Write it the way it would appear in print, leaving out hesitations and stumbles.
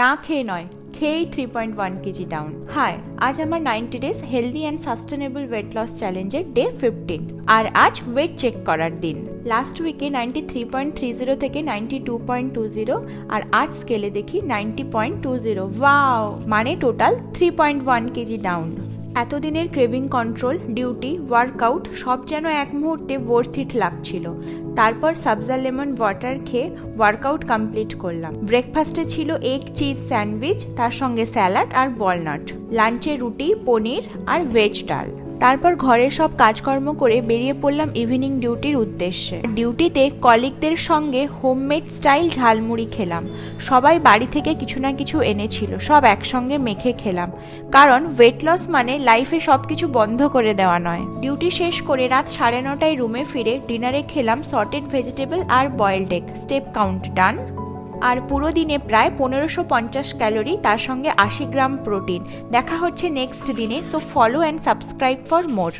না খেয়ে নয়, খেয়েই 3.1 কেজি ডাউন। হাই, আজ আমার 90 days healthy and sustainable weight loss চ্যালেঞ্জের ডে 15, আর আজ ওয়েট চেক করার দিন। লাস্ট উইকে 93.30 থেকে 92.20, আর আজ স্কেলে দেখি 90.20। ওয়াও, মানে টোটাল 3.1 কেজি ডাউন। এতদিনের ক্রেভিং কন্ট্রোল, ডিউটি, ওয়ার্কআউট সব যেন এক মুহূর্তে ওয়ার্থ ইট লাগছিল। তারপর সাবজা লেমন ওয়াটার খেয়ে ওয়ার্কআউট কমপ্লিট করলাম। ব্রেকফাস্টে ছিল এগ চিজ স্যান্ডউইচ, তার সঙ্গে স্যালাড আর ওয়ালনাট। লাঞ্চে রুটি, পনির আর ভেজ ডাল। তারপর ঘরের সব কাজকর্ম করে বেরিয়ে পড়লাম ইভিনিং ডিউটির উদ্দেশ্যে। ডিউটিতে কলিগদের সঙ্গে হোমমেড স্টাইল ঝালমুড়ি খেলাম। সবাই বাড়ি থেকে কিছু না কিছু এনেছিল, সব একসঙ্গে মেখে খেলাম। কারণ ওয়েট লস মানে লাইফে সব কিছু বন্ধ করে দেওয়া নয়। ডিউটি শেষ করে রাত 9:30টায় রুমে ফিরে ডিনারে খেলাম সর্টেড ভেজিটেবল আর বয়েলড এগ, স্টেপ কাউন্ট ডান। আর পুরো দিনে প্রায় 1550 ক্যালোরি, তার সঙ্গে 80 গ্রাম প্রোটিন। দেখা হচ্ছে নেক্সট দিনে, so follow and subscribe for more.